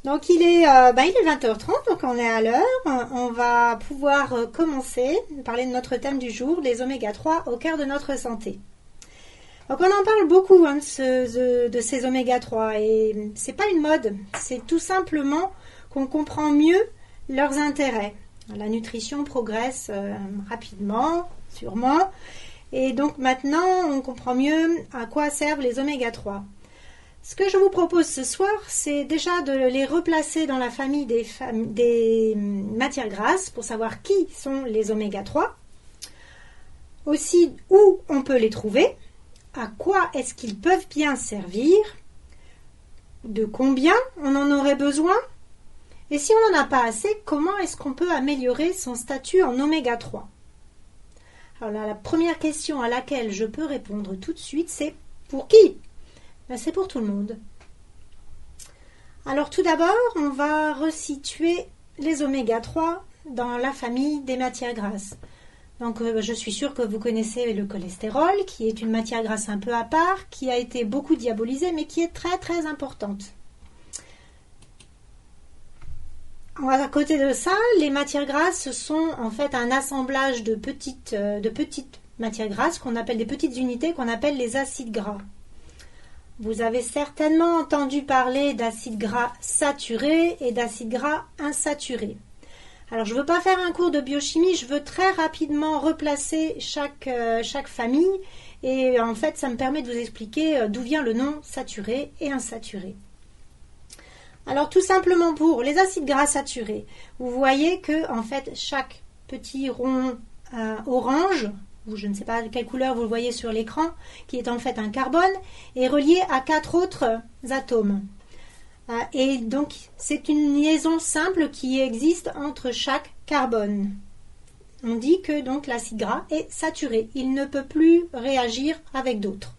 Donc il est 20h30, donc on est à l'heure. On va pouvoir commencer à parler de notre thème du jour, les oméga 3 au cœur de notre santé. Donc on en parle beaucoup de ces oméga 3 et c'est pas une mode, c'est tout simplement qu'on comprend mieux leurs intérêts. La nutrition progresse rapidement, sûrement, et donc maintenant on comprend mieux à quoi servent les oméga 3. Ce que je vous propose ce soir, c'est déjà de les replacer dans la famille des matières grasses pour savoir qui sont les oméga 3, aussi où on peut les trouver, à quoi est-ce qu'ils peuvent bien servir, de combien on en aurait besoin, et si on n'en a pas assez, comment est-ce qu'on peut améliorer son statut en oméga 3. Alors là, la première question à laquelle je peux répondre tout de suite, c'est pour qui ? C'est pour tout le monde. Alors tout d'abord, on va resituer les oméga 3 dans la famille des matières grasses. Donc je suis sûre que vous connaissez le cholestérol, qui est une matière grasse un peu à part, qui a été beaucoup diabolisée, mais qui est très très importante. À côté de ça, les matières grasses sont en fait un assemblage de petites matières grasses qu'on appelle des petites unités qu'on appelle les acides gras. Vous avez certainement entendu parler d'acides gras saturés et d'acides gras insaturés. Alors, je ne veux pas faire un cours de biochimie, je veux très rapidement replacer chaque famille et en fait, ça me permet de vous expliquer d'où vient le nom saturé et insaturé. Alors, tout simplement pour les acides gras saturés, vous voyez que en fait, chaque petit rond orange, ou je ne sais pas quelle couleur vous le voyez sur l'écran, qui est en fait un carbone, est relié à 4 autres atomes. Et donc, c'est une liaison simple qui existe entre chaque carbone. On dit que donc l'acide gras est saturé. Il ne peut plus réagir avec d'autres.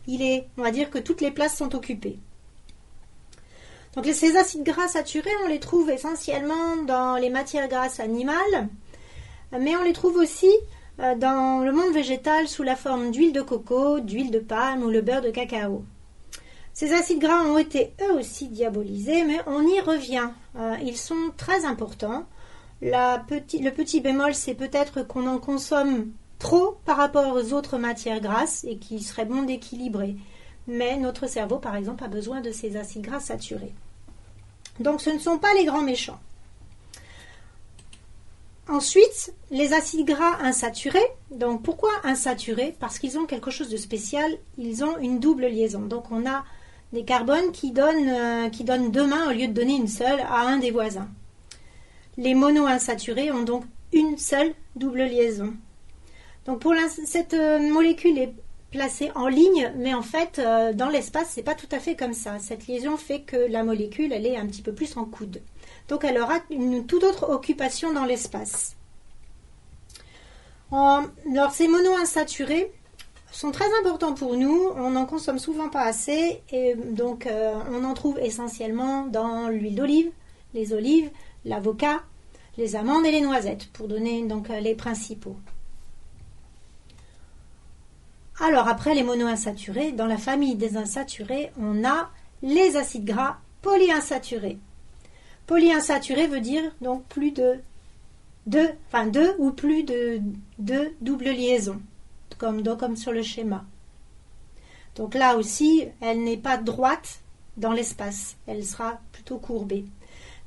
On va dire que toutes les places sont occupées. Donc, ces acides gras saturés, on les trouve essentiellement dans les matières grasses animales, mais on les trouve aussi dans le monde végétal sous la forme d'huile de coco, d'huile de palme ou le beurre de cacao. Ces acides gras ont été eux aussi diabolisés, mais on y revient. Ils sont très importants. Le petit bémol, c'est peut-être qu'on en consomme trop par rapport aux autres matières grasses et qu'il serait bon d'équilibrer. Mais notre cerveau, par exemple, a besoin de ces acides gras saturés. Donc ce ne sont pas les grands méchants. Ensuite, les acides gras insaturés. Donc pourquoi insaturés ? Parce qu'ils ont quelque chose de spécial, ils ont une double liaison. Donc on a des carbones qui donnent 2 mains au lieu de donner une seule à un des voisins. Les monoinsaturés ont donc une seule double liaison. Donc cette molécule est placée en ligne, mais en fait dans l'espace c'est pas tout à fait comme ça. Cette liaison fait que la molécule elle est un petit peu plus en coude. Donc elle aura une toute autre occupation dans l'espace. Alors ces monoinsaturés sont très importants pour nous, on n'en consomme souvent pas assez et donc on en trouve essentiellement dans l'huile d'olive, les olives, l'avocat, les amandes et les noisettes pour donner donc les principaux. Alors après les monoinsaturés, dans la famille des insaturés, on a les acides gras polyinsaturés. Polyinsaturé veut dire donc plus de deux ou plus de 2 doubles liaisons, comme sur le schéma. Donc là aussi, elle n'est pas droite dans l'espace, elle sera plutôt courbée.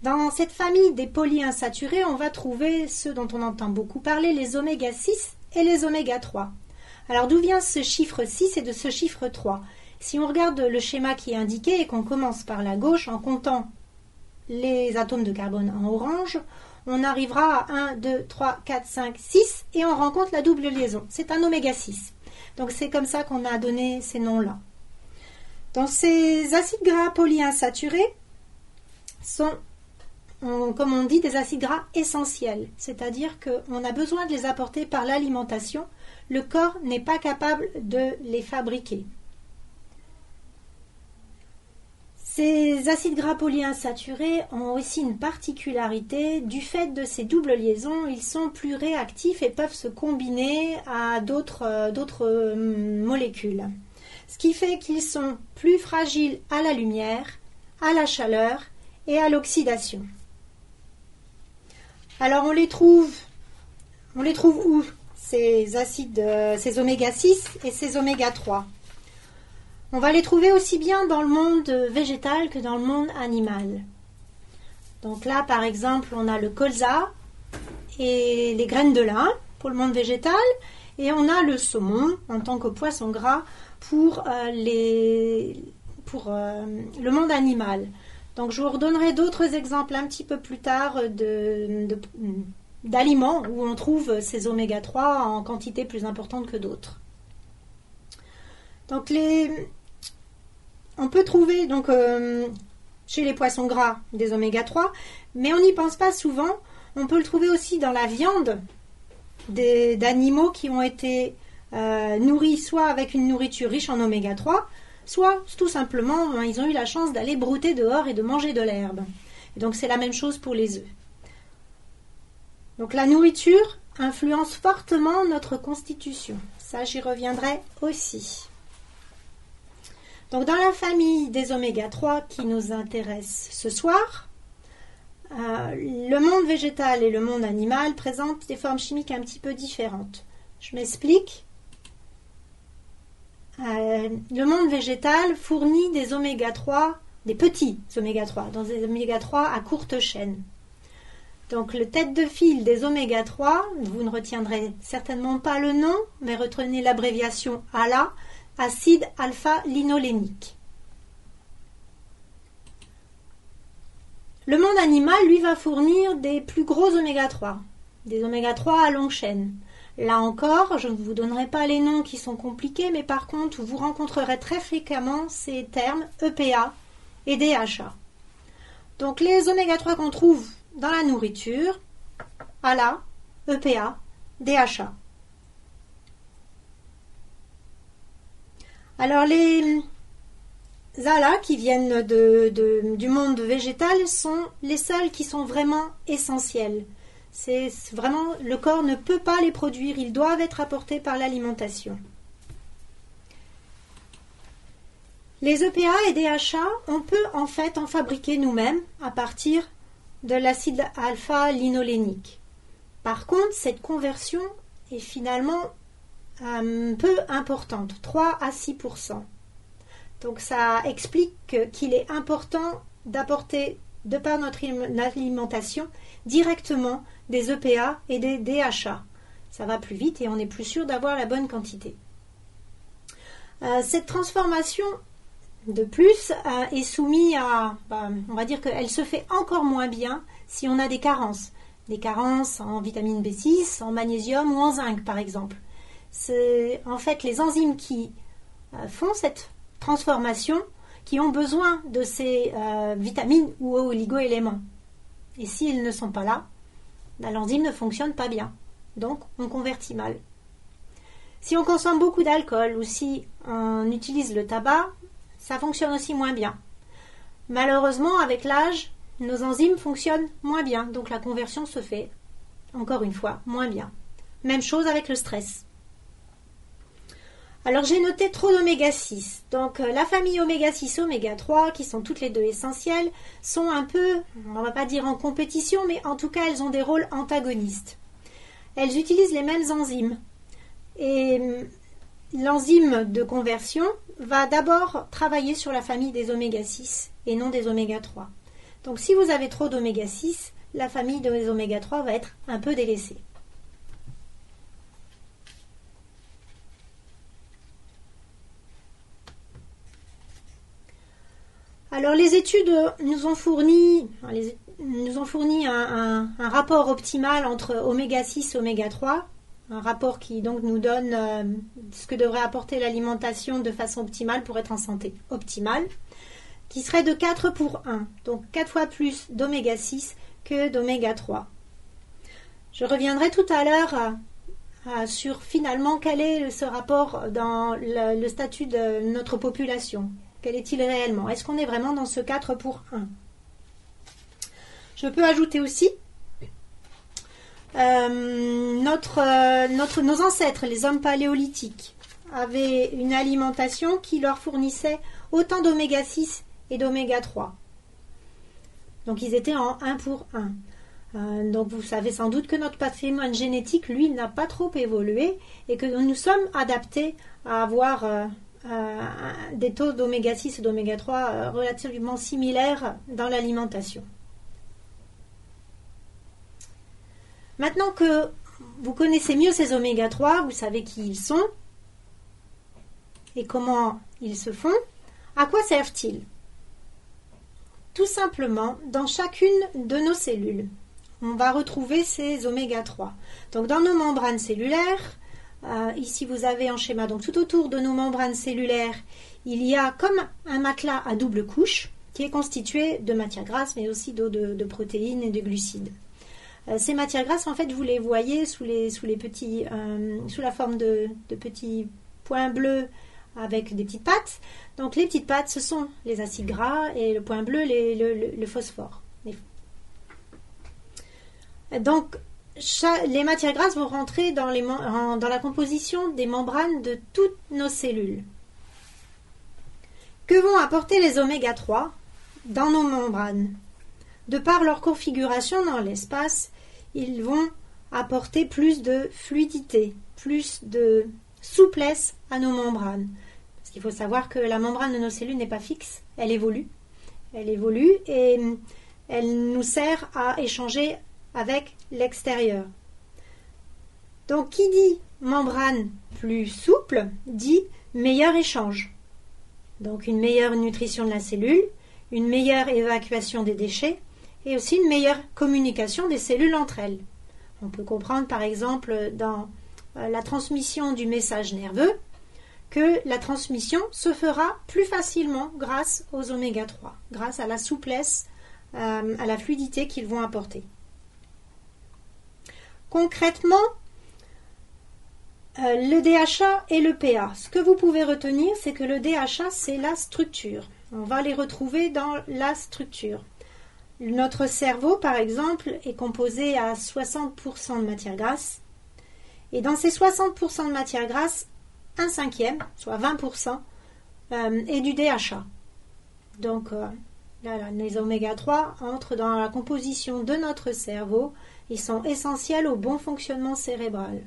Dans cette famille des polyinsaturés, on va trouver ceux dont on entend beaucoup parler, les oméga 6 et les oméga 3. Alors d'où vient ce chiffre 6 et de ce chiffre 3 ? Si on regarde le schéma qui est indiqué et qu'on commence par la gauche en comptant les atomes de carbone en orange, on arrivera à 1, 2, 3, 4, 5, 6 et on rencontre la double liaison. C'est un oméga 6. Donc c'est comme ça qu'on a donné ces noms-là. Donc ces acides gras polyinsaturés sont, comme on dit, des acides gras essentiels. C'est-à-dire qu'on a besoin de les apporter par l'alimentation. Le corps n'est pas capable de les fabriquer. Ces acides gras polyinsaturés ont aussi une particularité. Du fait de ces doubles liaisons, ils sont plus réactifs et peuvent se combiner à d'autres molécules. Ce qui fait qu'ils sont plus fragiles à la lumière, à la chaleur et à l'oxydation. Alors on les trouve où ces acides, ces oméga 6 et ces oméga 3? On va les trouver aussi bien dans le monde végétal que dans le monde animal. Donc là, par exemple, on a le colza et les graines de lin pour le monde végétal, et on a le saumon en tant que poisson gras pour le monde animal. Donc je vous redonnerai d'autres exemples un petit peu plus tard d'aliments où on trouve ces oméga 3 en quantité plus importante que d'autres. Donc on peut trouver chez les poissons gras des oméga 3, mais on n'y pense pas souvent. On peut le trouver aussi dans la viande d'animaux qui ont été nourris soit avec une nourriture riche en oméga 3, soit tout simplement ils ont eu la chance d'aller brouter dehors et de manger de l'herbe. Et donc c'est la même chose pour les œufs. Donc la nourriture influence fortement notre constitution. Ça, j'y reviendrai aussi. Donc dans la famille des oméga 3 qui nous intéresse ce soir, le monde végétal et le monde animal présentent des formes chimiques un petit peu différentes. Je m'explique. Le monde végétal fournit des oméga 3, des petits oméga 3, dans des oméga 3 à courte chaîne. Donc le tête de file des oméga 3, vous ne retiendrez certainement pas le nom, mais retenez l'abréviation ALA, acide alpha-linolénique. Le monde animal, lui, va fournir des plus gros oméga 3, des oméga 3 à longue chaîne. Là encore, je ne vous donnerai pas les noms qui sont compliqués, mais par contre, vous rencontrerez très fréquemment ces termes EPA et DHA. Donc les oméga 3 qu'on trouve dans la nourriture, ALA, EPA, DHA. Alors les ALA qui viennent du monde végétal sont les seuls qui sont vraiment essentiels. C'est vraiment, le corps ne peut pas les produire, ils doivent être apportés par l'alimentation. Les EPA et DHA, on peut en fait en fabriquer nous-mêmes à partir de l'acide alpha-linolénique. Par contre, cette conversion est finalement peu importante, 3 à 6%. Donc ça explique qu'il est important d'apporter, de par notre alimentation, directement des EPA et des DHA. Ça va plus vite et on est plus sûr d'avoir la bonne quantité. Cette transformation, de plus, est soumise à, on va dire qu'elle se fait encore moins bien si on a des carences. Des carences en vitamine B6, en magnésium ou en zinc, par exemple. C'est en fait les enzymes qui font cette transformation qui ont besoin de ces vitamines ou oligo-éléments. Et s'ils ne sont pas là, l'enzyme ne fonctionne pas bien. Donc, on convertit mal. Si on consomme beaucoup d'alcool ou si on utilise le tabac, ça fonctionne aussi moins bien. Malheureusement, avec l'âge, nos enzymes fonctionnent moins bien. Donc, la conversion se fait, encore une fois, moins bien. Même chose avec le stress. Alors j'ai noté trop d'oméga 6. Donc la famille oméga 6, oméga 3, qui sont toutes les deux essentielles, sont un peu, on va pas dire en compétition, mais en tout cas elles ont des rôles antagonistes. Elles utilisent les mêmes enzymes. Et l'enzyme de conversion va d'abord travailler sur la famille des oméga 6 et non des oméga 3. Donc si vous avez trop d'oméga 6, la famille des oméga 3 va être un peu délaissée. Alors les études nous ont fourni un rapport optimal entre oméga 6 et oméga 3, un rapport qui donc nous donne ce que devrait apporter l'alimentation de façon optimale pour être en santé optimale, qui serait de 4 pour 1, donc 4 fois plus d'oméga 6 que d'oméga 3. Je reviendrai tout à l'heure sur finalement quel est ce rapport dans le statut de notre population. Quel est-il réellement? Est-ce qu'on est vraiment dans ce 4 pour 1? Je peux ajouter aussi nos ancêtres, les hommes paléolithiques, avaient une alimentation qui leur fournissait autant d'oméga 6 et d'oméga 3. Donc ils étaient en 1 pour 1. Donc vous savez sans doute que notre patrimoine génétique, lui, n'a pas trop évolué et que nous sommes adaptés à avoir des taux d'oméga 6 et d'oméga 3 relativement similaires dans l'alimentation. Maintenant que vous connaissez mieux ces oméga 3, vous savez qui ils sont et comment ils se font, à quoi servent-ils? Tout simplement, dans chacune de nos cellules, on va retrouver ces oméga 3. Donc dans nos membranes cellulaires, ici vous avez en schéma, donc tout autour de nos membranes cellulaires, il y a comme un matelas à double couche qui est constitué de matières grasses mais aussi d'eau, de protéines et de glucides. Ces matières grasses, en fait, vous les voyez sous la forme de petits points bleus avec des petites pattes. Donc les petites pattes, ce sont les acides gras et le point bleu, le phosphore. Donc les matières grasses vont rentrer dans la composition des membranes de toutes nos cellules. Que vont apporter les oméga 3 dans nos membranes? De par leur configuration dans l'espace, ils vont apporter plus de fluidité, plus de souplesse à nos membranes. Parce qu'il faut savoir que la membrane de nos cellules n'est pas fixe, elle évolue. Elle évolue et elle nous sert à échanger avec l'extérieur. Donc qui dit membrane plus souple dit meilleur échange. Donc une meilleure nutrition de la cellule, une meilleure évacuation des déchets et aussi une meilleure communication des cellules entre elles. On peut comprendre par exemple dans la transmission du message nerveux que la transmission se fera plus facilement grâce aux oméga 3, grâce à la souplesse, à la fluidité qu'ils vont apporter. Concrètement, le DHA et le PA. Ce que vous pouvez retenir, c'est que le DHA, c'est la structure. On va les retrouver dans la structure. Notre cerveau, par exemple, est composé à 60% de matière grasse. Et dans ces 60% de matière grasse, un cinquième, soit 20%, est du DHA. Donc, les oméga 3 entrent dans la composition de notre cerveau. Ils sont essentiels au bon fonctionnement cérébral.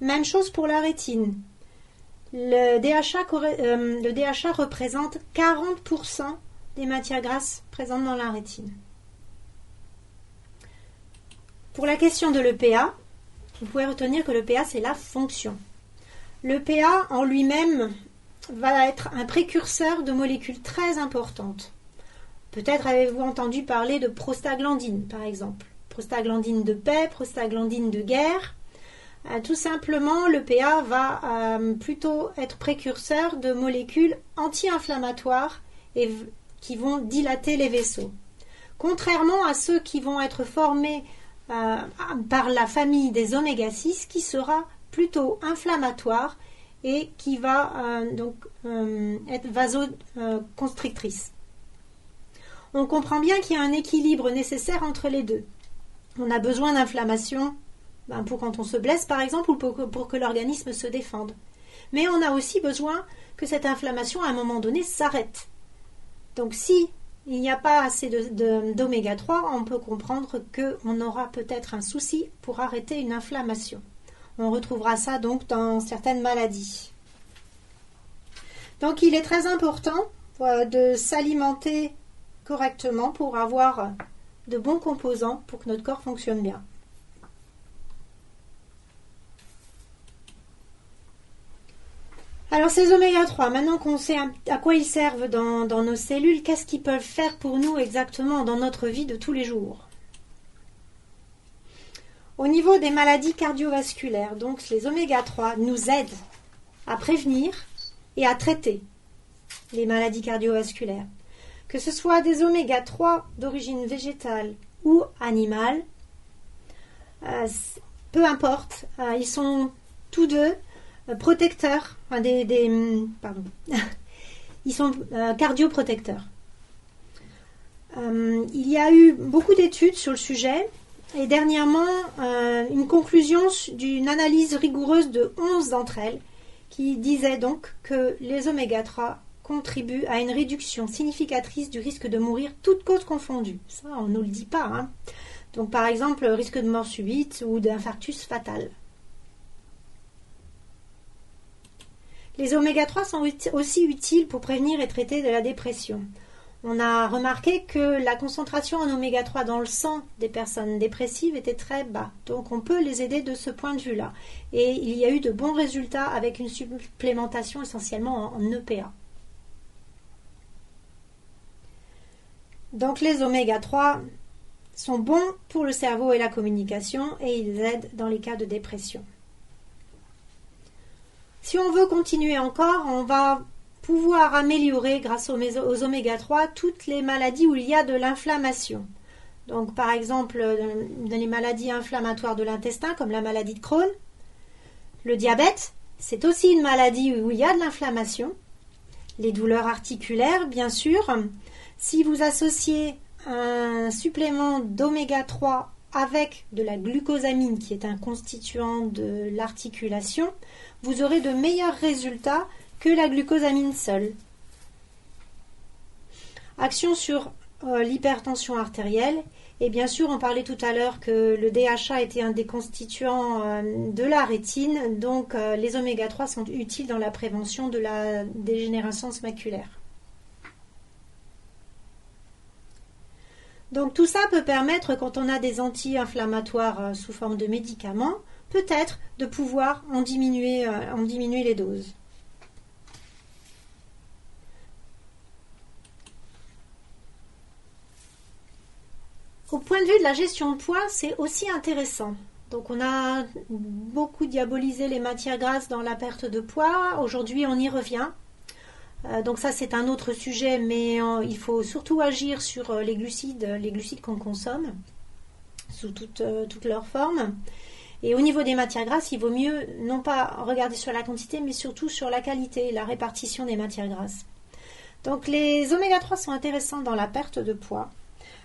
Même chose pour la rétine. Le DHA représente 40% des matières grasses présentes dans la rétine. Pour la question de l'EPA, vous pouvez retenir que l'EPA, c'est la fonction. L'EPA, en lui-même, va être un précurseur de molécules très importantes. Peut-être avez-vous entendu parler de prostaglandine, par exemple. Prostaglandine de paix, prostaglandine de guerre. Tout simplement, l'EPA va plutôt être précurseur de molécules anti-inflammatoires et qui vont dilater les vaisseaux. Contrairement à ceux qui vont être formés par la famille des oméga 6, qui sera plutôt inflammatoire et qui va être vasoconstrictrice. On comprend bien qu'il y a un équilibre nécessaire entre les deux. On a besoin d'inflammation pour quand on se blesse, par exemple, ou pour que l'organisme se défende. Mais on a aussi besoin que cette inflammation, à un moment donné, s'arrête. Donc, si il n'y a pas assez d'oméga 3, on peut comprendre qu'on aura peut-être un souci pour arrêter une inflammation. On retrouvera ça donc dans certaines maladies. Donc, il est très important de s'alimenter correctement pour avoir de bons composants pour que notre corps fonctionne bien. Alors ces oméga 3, maintenant qu'on sait à quoi ils servent dans nos cellules, qu'est-ce qu'ils peuvent faire pour nous exactement dans notre vie de tous les jours? Au niveau des maladies cardiovasculaires, donc les oméga 3 nous aident à prévenir et à traiter les maladies cardiovasculaires. Que ce soit des oméga 3 d'origine végétale ou animale, peu importe, ils sont tous deux protecteurs, ils sont cardioprotecteurs. Il y a eu beaucoup d'études sur le sujet et dernièrement une conclusion d'une analyse rigoureuse de 11 d'entre elles qui disait donc que les oméga 3 contribue à une réduction significatrice du risque de mourir, toutes causes confondues. Ça, on ne nous le dit pas, hein. Donc par exemple, le risque de mort subite ou d'infarctus fatal. Les oméga 3 sont aussi utiles pour prévenir et traiter de la dépression. On a remarqué que la concentration en oméga 3 dans le sang des personnes dépressives était très bas. Donc on peut les aider de ce point de vue-là. Et il y a eu de bons résultats avec une supplémentation essentiellement en EPA. Donc les oméga 3 sont bons pour le cerveau et la communication et ils aident dans les cas de dépression. Si on veut continuer encore, on va pouvoir améliorer grâce aux oméga 3 toutes les maladies où il y a de l'inflammation. Donc par exemple dans les maladies inflammatoires de l'intestin comme la maladie de Crohn, le diabète, c'est aussi une maladie où il y a de l'inflammation. Les douleurs articulaires, bien sûr. Si vous associez un supplément d'oméga 3 avec de la glucosamine qui est un constituant de l'articulation, vous aurez de meilleurs résultats que la glucosamine seule. Action sur l'hypertension artérielle. Et bien sûr, on parlait tout à l'heure que le DHA était un des constituants de la rétine. Donc, les oméga 3 sont utiles dans la prévention de la dégénérescence maculaire. Donc, tout ça peut permettre, quand on a des anti-inflammatoires sous forme de médicaments, peut-être de pouvoir en diminuer les doses. Au point de vue de la gestion de poids, c'est aussi intéressant. Donc on a beaucoup diabolisé les matières grasses dans la perte de poids. Aujourd'hui, on y revient. Donc ça, c'est un autre sujet, mais il faut surtout agir sur les glucides qu'on consomme, sous toutes leurs formes. Et au niveau des matières grasses, il vaut mieux non pas regarder sur la quantité, mais surtout sur la qualité, la répartition des matières grasses. Donc les oméga 3 sont intéressants dans la perte de poids,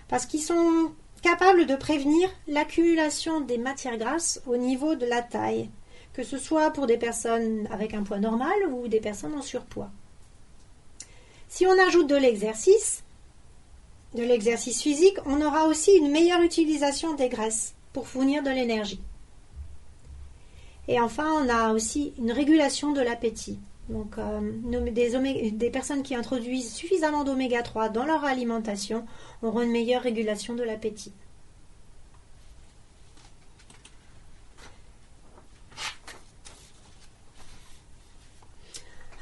parce qu'ils sont capables de prévenir l'accumulation des matières grasses au niveau de la taille, que ce soit pour des personnes avec un poids normal ou des personnes en surpoids. Si on ajoute de l'exercice physique, on aura aussi une meilleure utilisation des graisses pour fournir de l'énergie. Et enfin, on a aussi une régulation de l'appétit. Donc, des personnes qui introduisent suffisamment d'oméga 3 dans leur alimentation auront une meilleure régulation de l'appétit.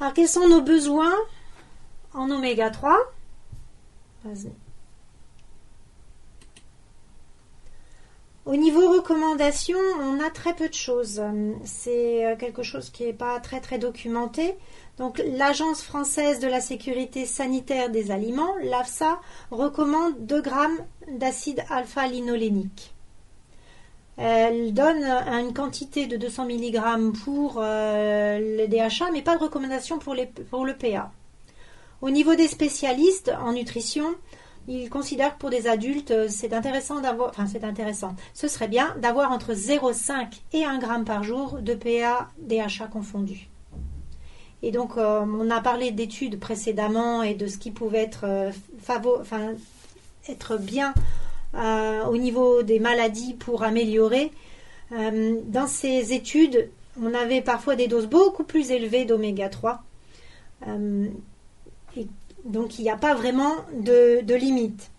Alors, quels sont nos besoins en oméga 3 ? Vas-y. Au niveau recommandations, on a très peu de choses. C'est quelque chose qui n'est pas très très documenté. Donc l'Agence française de la sécurité sanitaire des aliments, l'AFSA, recommande 2 grammes d'acide alpha-linolénique. Elle donne une quantité de 200 mg pour le DHA, mais pas de recommandation pour le PA. Au niveau des spécialistes en nutrition, ils considèrent que pour des adultes, ce serait bien d'avoir entre 0,5 et 1 g par jour de PA, DHA confondus. Et donc, on a parlé d'études précédemment et de ce qui pouvait être bien au niveau des maladies pour améliorer. Dans ces études, on avait parfois des doses beaucoup plus élevées d'oméga 3. Donc il n'y a pas vraiment de limite.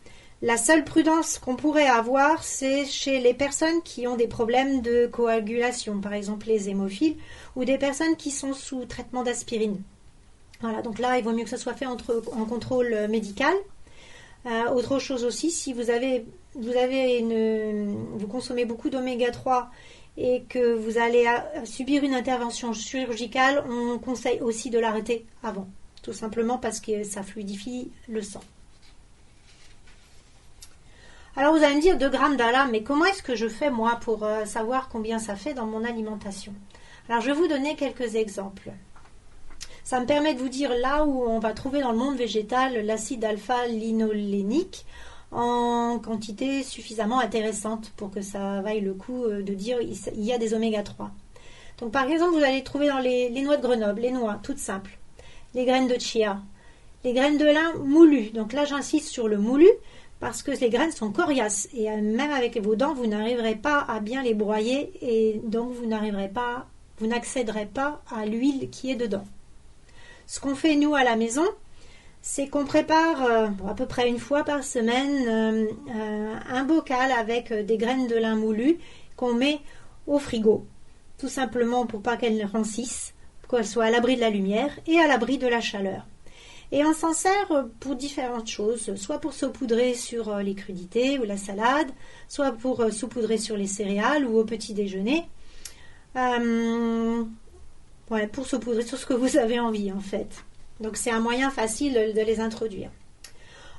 La seule prudence qu'on pourrait avoir, c'est chez les personnes qui ont des problèmes de coagulation, par exemple les hémophiles, ou des personnes qui sont sous traitement d'aspirine. Voilà, donc là, il vaut mieux que ça soit fait en contrôle médical. Autre chose aussi, si vous consommez beaucoup d'oméga 3 et que vous allez subir une intervention chirurgicale, on conseille aussi de l'arrêter avant. Tout simplement parce que ça fluidifie le sang. Alors vous allez me dire 2 grammes d'ALA, mais comment est-ce que je fais moi pour savoir combien ça fait dans mon alimentation? Alors je vais vous donner quelques exemples. Ça me permet de vous dire là où on va trouver dans le monde végétal l'acide alpha-linolénique en quantité suffisamment intéressante pour que ça vaille le coup de dire il y a des oméga 3. Donc par exemple, vous allez trouver dans les noix de Grenoble, les noix toutes simples. Les graines de chia, les graines de lin moulues. Donc là, j'insiste sur le moulu parce que les graines sont coriaces et même avec vos dents, vous n'arriverez pas à bien les broyer et donc vous n'accéderez pas à l'huile qui est dedans. Ce qu'on fait nous à la maison, c'est qu'on prépare à peu près une fois par semaine un bocal avec des graines de lin moulues qu'on met au frigo, tout simplement pour pas qu'elles rancissent, pour qu'elles soient à l'abri de la lumière et à l'abri de la chaleur. Et on s'en sert pour différentes choses, soit pour saupoudrer sur les crudités ou la salade, soit pour saupoudrer sur les céréales ou au petit déjeuner. Pour saupoudrer sur ce que vous avez envie en fait. Donc c'est un moyen facile de les introduire.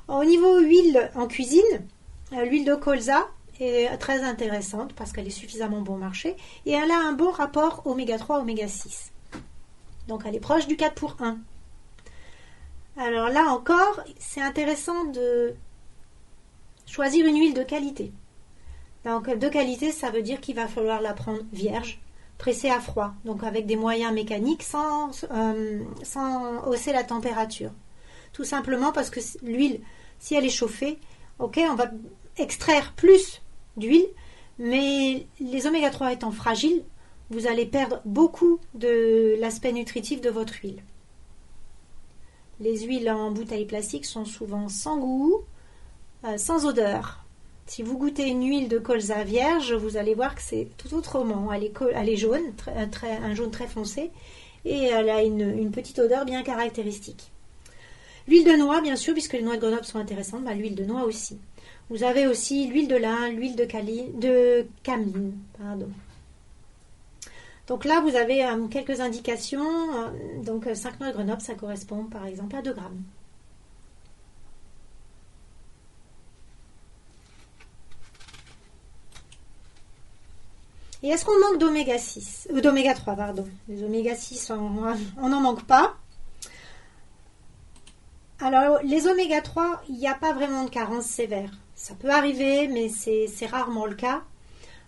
Au niveau huile en cuisine, l'huile de colza est très intéressante parce qu'elle est suffisamment bon marché et elle a un bon rapport oméga 3, oméga 6. Donc elle est proche du 4 pour 1. Alors là encore, c'est intéressant de choisir une huile de qualité. Donc de qualité, ça veut dire qu'il va falloir la prendre vierge, pressée à froid, donc avec des moyens mécaniques sans hausser la température. Tout simplement parce que l'huile, si elle est chauffée, on va extraire plus d'huile, mais les oméga 3 étant fragiles, vous allez perdre beaucoup de l'aspect nutritif de votre huile. Les huiles en bouteille plastique sont souvent sans goût, sans odeur. Si vous goûtez une huile de colza vierge, vous allez voir que c'est tout autrement. Elle est jaune, un jaune très foncé, et elle a une petite odeur bien caractéristique. L'huile de noix, bien sûr, puisque les noix de Grenoble sont intéressantes, l'huile de noix aussi. Vous avez aussi l'huile de lin, l'huile de cameline. Donc là, vous avez quelques indications. Donc 5 noix de Grenoble, ça correspond par exemple à 2 grammes. Et est-ce qu'on manque d'oméga 6 d'oméga 3, pardon. Les oméga 6, on n'en manque pas. Alors, les oméga 3, il n'y a pas vraiment de carence sévère. Ça peut arriver, mais c'est rarement le cas.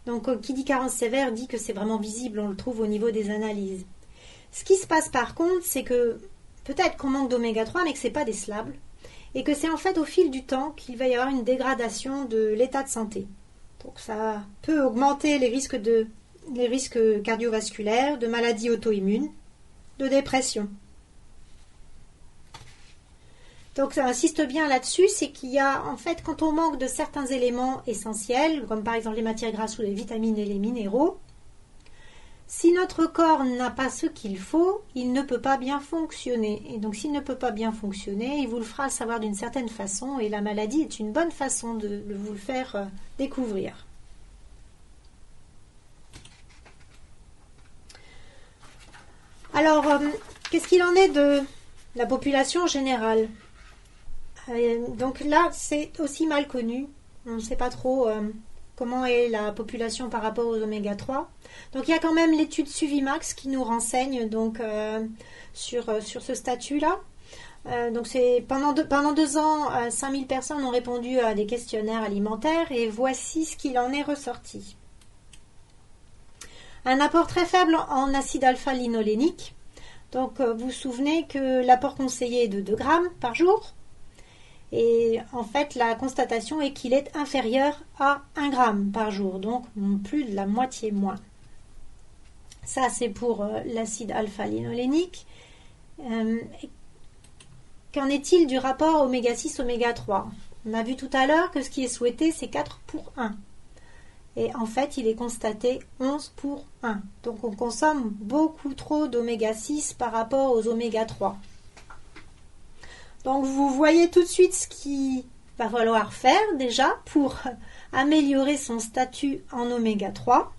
Donc, qui dit carence sévère dit que c'est vraiment visible, on le trouve au niveau des analyses. Ce qui se passe par contre, c'est que peut-être qu'on manque d'oméga 3, mais que ce n'est pas décelable. Et que c'est en fait au fil du temps qu'il va y avoir une dégradation de l'état de santé. Donc, ça peut augmenter les risques cardiovasculaires, de maladies auto-immunes, de dépression. Donc ça insiste bien là-dessus, c'est qu'il y a en fait quand on manque de certains éléments essentiels, comme par exemple les matières grasses ou les vitamines et les minéraux, si notre corps n'a pas ce qu'il faut, il ne peut pas bien fonctionner. Et donc s'il ne peut pas bien fonctionner, il vous le fera savoir d'une certaine façon et la maladie est une bonne façon de vous le faire découvrir. Alors, qu'est-ce qu'il en est de la population générale ? Donc là, c'est aussi mal connu. On ne sait pas trop comment est la population par rapport aux oméga 3. Donc il y a quand même l'étude Suvimax qui nous renseigne donc, sur ce statut-là. Donc c'est pendant 2 ans, 5000 personnes ont répondu à des questionnaires alimentaires et voici ce qu'il en est ressorti. Un apport très faible en acide alpha-linolénique. Donc vous vous souvenez que l'apport conseillé est de 2 grammes par jour. Et en fait, la constatation est qu'il est inférieur à 1 gramme par jour, donc plus de la moitié moins. Ça, c'est pour l'acide alpha-linolénique. Qu'en est-il du rapport oméga 6, oméga 3 ? On a vu tout à l'heure que ce qui est souhaité, c'est 4 pour 1. Et en fait, il est constaté 11 pour 1. Donc, on consomme beaucoup trop d'oméga 6 par rapport aux oméga 3. Donc vous voyez tout de suite ce qu'il va falloir faire déjà pour améliorer son statut en oméga 3.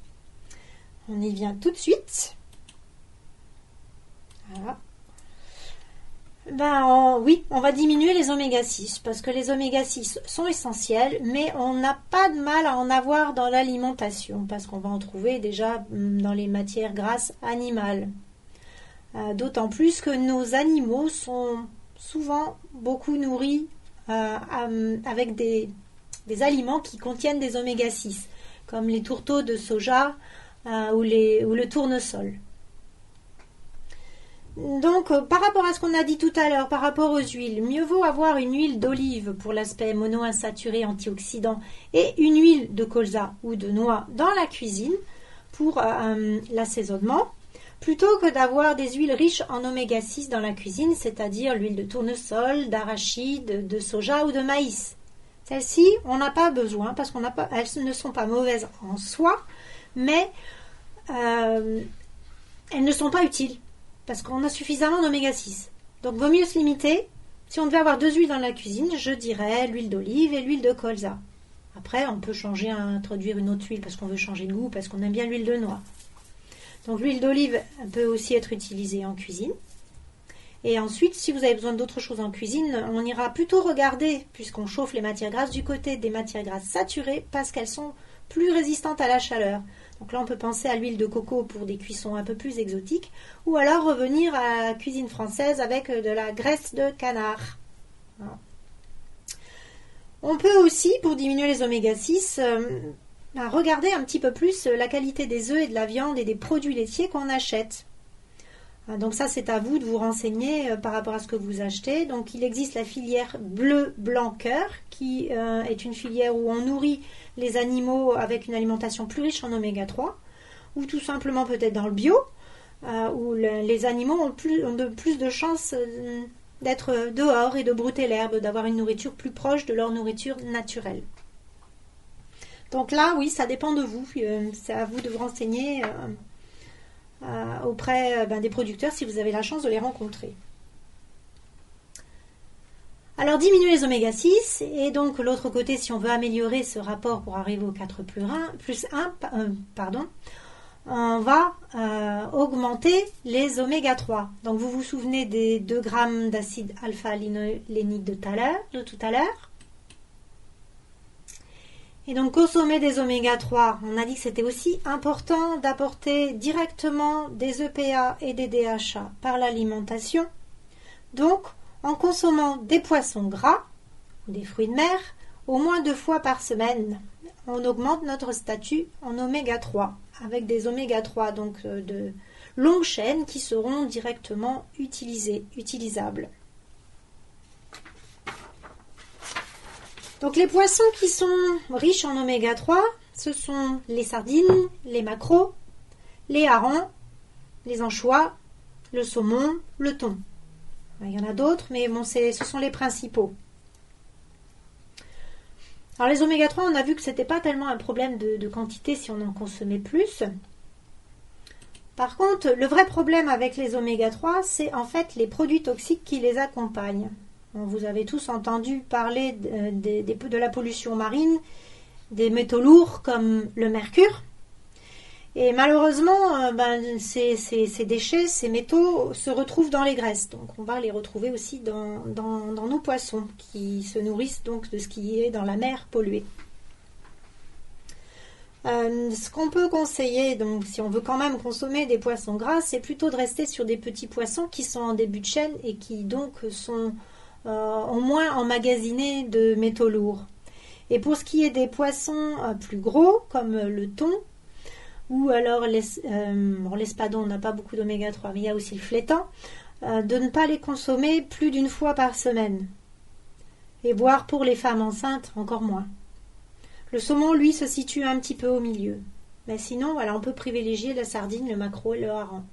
On y vient tout de suite. Voilà. Oui, on va diminuer les oméga 6 parce que les oméga 6 sont essentiels, mais on n'a pas de mal à en avoir dans l'alimentation parce qu'on va en trouver déjà dans les matières grasses animales. D'autant plus que nos animaux sont souvent beaucoup nourris avec des aliments qui contiennent des oméga 6, comme les tourteaux de soja ou le tournesol. Donc, par rapport à ce qu'on a dit tout à l'heure, par rapport aux huiles, mieux vaut avoir une huile d'olive pour l'aspect monoinsaturé antioxydant et une huile de colza ou de noix dans la cuisine pour l'assaisonnement, plutôt que d'avoir des huiles riches en oméga 6 dans la cuisine, c'est-à-dire l'huile de tournesol, d'arachide, de soja ou de maïs. Celles-ci, on n'a pas besoin parce elles ne sont pas mauvaises en soi, mais elles ne sont pas utiles parce qu'on a suffisamment d'oméga 6. Donc, vaut mieux se limiter. Si on devait avoir 2 huiles dans la cuisine, je dirais l'huile d'olive et l'huile de colza. Après, on peut introduire une autre huile parce qu'on veut changer de goût, parce qu'on aime bien l'huile de noix. Donc, l'huile d'olive peut aussi être utilisée en cuisine. Et ensuite, si vous avez besoin d'autres choses en cuisine, on ira plutôt regarder, puisqu'on chauffe les matières grasses, du côté des matières grasses saturées, parce qu'elles sont plus résistantes à la chaleur. Donc là, on peut penser à l'huile de coco pour des cuissons un peu plus exotiques, ou alors revenir à la cuisine française avec de la graisse de canard. Voilà. On peut aussi, pour diminuer les oméga 6, regarder un petit peu plus la qualité des œufs et de la viande et des produits laitiers qu'on achète. Donc ça, c'est à vous de vous renseigner par rapport à ce que vous achetez. Donc il existe la filière bleu, blanc, cœur, qui est une filière où on nourrit les animaux avec une alimentation plus riche en oméga 3, ou tout simplement peut-être dans le bio, où les animaux ont plus de chances d'être dehors et de brouter l'herbe, d'avoir une nourriture plus proche de leur nourriture naturelle. Donc là, oui, ça dépend de vous. C'est à vous de vous renseigner auprès des producteurs si vous avez la chance de les rencontrer. Alors diminuer les oméga 6 et donc l'autre côté, si on veut améliorer ce rapport pour arriver au 4 plus 1, on va augmenter les oméga 3. Donc vous vous souvenez des 2 grammes d'acide alpha-linolénique de tout à l'heure. Et donc consommer des oméga 3, on a dit que c'était aussi important d'apporter directement des EPA et des DHA par l'alimentation. Donc en consommant des poissons gras ou des fruits de mer au moins 2 fois par semaine, on augmente notre statut en oméga 3 avec des oméga 3 donc de longue chaîne qui seront directement utilisables. Donc les poissons qui sont riches en oméga 3, ce sont les sardines, les maquereaux, les harengs, les anchois, le saumon, le thon. Il y en a d'autres, mais bon, ce sont les principaux. Alors les oméga 3, on a vu que ce n'était pas tellement un problème de quantité si on en consommait plus. Par contre, le vrai problème avec les oméga 3, c'est en fait les produits toxiques qui les accompagnent. Vous avez tous entendu parler de la pollution marine, des métaux lourds comme le mercure. Et malheureusement, ces déchets, ces métaux se retrouvent dans les graisses. Donc on va les retrouver aussi dans nos poissons qui se nourrissent donc de ce qui est dans la mer polluée. Ce qu'on peut conseiller, donc si on veut quand même consommer des poissons gras, c'est plutôt de rester sur des petits poissons qui sont en début de chaîne et qui donc sont au moins emmagasinés de métaux lourds. Et pour ce qui est des poissons plus gros, comme le thon, ou alors l'espadon, on n'a pas beaucoup d'oméga 3, mais il y a aussi le flétan, de ne pas les consommer plus d'une fois par semaine. Et voire pour les femmes enceintes, encore moins. Le saumon, lui, se situe un petit peu au milieu. Mais sinon, voilà, on peut privilégier la sardine, le maquereau et le hareng.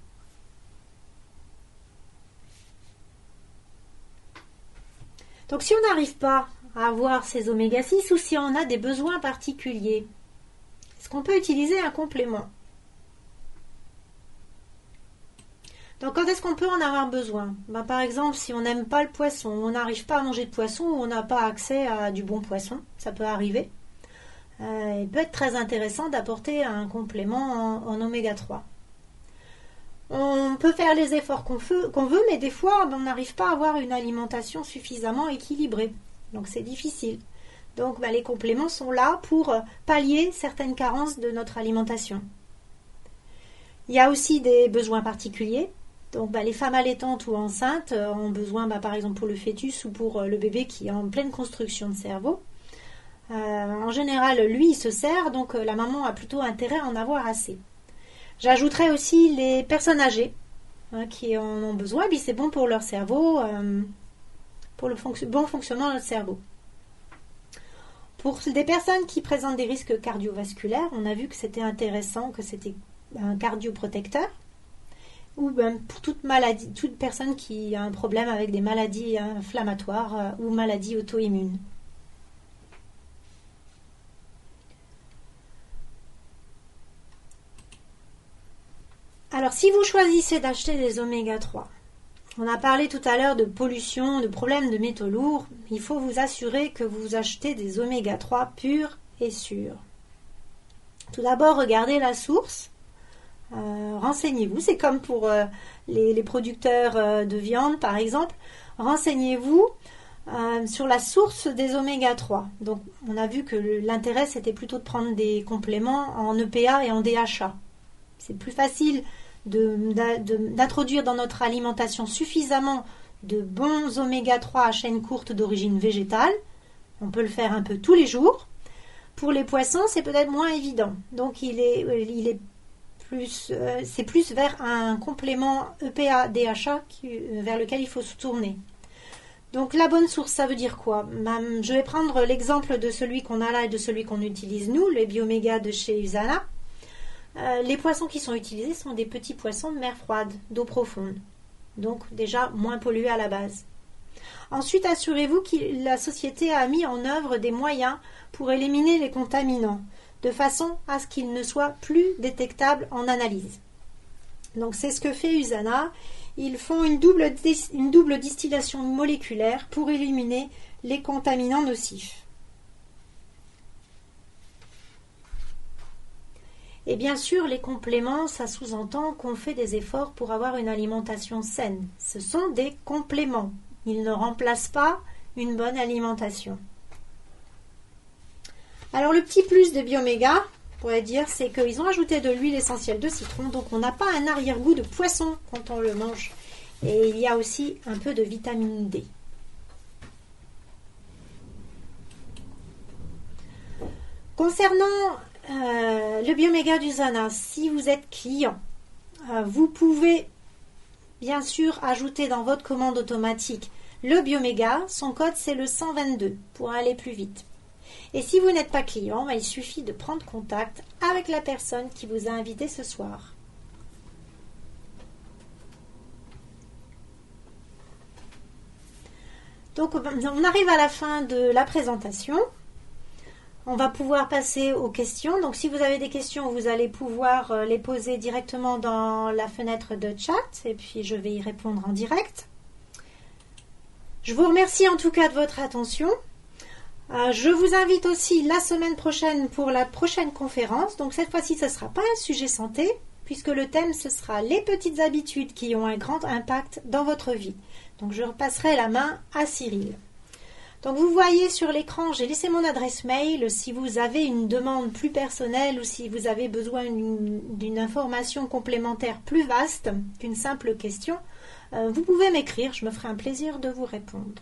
Donc si on n'arrive pas à avoir ces oméga 6 ou si on a des besoins particuliers, est-ce qu'on peut utiliser un complément? Donc quand est-ce qu'on peut en avoir besoin? Par exemple, si on n'aime pas le poisson, on n'arrive pas à manger de poisson ou on n'a pas accès à du bon poisson, ça peut arriver. Il peut être très intéressant d'apporter un complément en oméga 3. On peut faire les efforts qu'on veut, mais des fois, on n'arrive pas à avoir une alimentation suffisamment équilibrée. Donc, c'est difficile. Donc, les compléments sont là pour pallier certaines carences de notre alimentation. Il y a aussi des besoins particuliers. Donc, les femmes allaitantes ou enceintes ont besoin, par exemple, pour le fœtus ou pour le bébé qui est en pleine construction de cerveau. En général, lui, il se sert, donc la maman a plutôt intérêt à en avoir assez. J'ajouterais aussi les personnes âgées, hein, qui en ont besoin, et puis c'est bon pour leur cerveau, pour le bon fonctionnement de notre cerveau. Pour des personnes qui présentent des risques cardiovasculaires, on a vu que c'était intéressant, que c'était un cardioprotecteur, ou même pour toute maladie, toute personne qui a un problème avec des maladies inflammatoires ou maladies auto-immunes. Alors, si vous choisissez d'acheter des oméga 3, on a parlé tout à l'heure de pollution, de problèmes de métaux lourds, il faut vous assurer que vous achetez des oméga 3 purs et sûrs. Tout d'abord, regardez la source. Renseignez-vous, c'est comme pour les producteurs de viande par exemple, renseignez-vous sur la source des oméga 3. Donc on a vu que l'intérêt c'était plutôt de prendre des compléments en EPA et en DHA. C'est plus facile d'introduire dans notre alimentation suffisamment de bons oméga 3 à chaîne courte d'origine végétale. On peut le faire un peu tous les jours. Pour les poissons, c'est peut-être moins évident. Donc c'est plus vers un complément EPA DHA vers lequel il faut se tourner. Donc la bonne source, ça veut dire quoi? Je vais prendre l'exemple de celui qu'on a là et de celui qu'on utilise nous, les Bioméga de chez Usana. Les poissons qui sont utilisés sont des petits poissons de mer froide, d'eau profonde. Donc déjà moins pollués à la base. Ensuite, assurez-vous que la société a mis en œuvre des moyens pour éliminer les contaminants, de façon à ce qu'ils ne soient plus détectables en analyse. Donc c'est ce que fait Usana. Ils font une double distillation moléculaire pour éliminer les contaminants nocifs. Et bien sûr, les compléments, ça sous-entend qu'on fait des efforts pour avoir une alimentation saine. Ce sont des compléments. Ils ne remplacent pas une bonne alimentation. Alors le petit plus de Bioméga, on pourrait dire, c'est qu'ils ont ajouté de l'huile essentielle de citron, donc on n'a pas un arrière-goût de poisson quand on le mange. Et il y a aussi un peu de vitamine D. Concernant le Bioméga d'Usana, si vous êtes client, vous pouvez bien sûr ajouter dans votre commande automatique le Bioméga. Son code c'est le 122 pour aller plus vite. Et si vous n'êtes pas client, il suffit de prendre contact avec la personne qui vous a invité ce soir. Donc on arrive à la fin de la présentation. On va pouvoir passer aux questions. Donc si vous avez des questions, vous allez pouvoir les poser directement dans la fenêtre de chat et puis je vais y répondre en direct. Je vous remercie en tout cas de votre attention. Je vous invite aussi la semaine prochaine pour la prochaine conférence. Donc cette fois-ci, ce ne sera pas un sujet santé, puisque le thème, ce sera les petites habitudes qui ont un grand impact dans votre vie. Donc je repasserai la main à Cyril. Donc vous voyez sur l'écran, j'ai laissé mon adresse mail. Si vous avez une demande plus personnelle ou si vous avez besoin d'une information complémentaire plus vaste qu'une simple question, vous pouvez m'écrire, je me ferai un plaisir de vous répondre.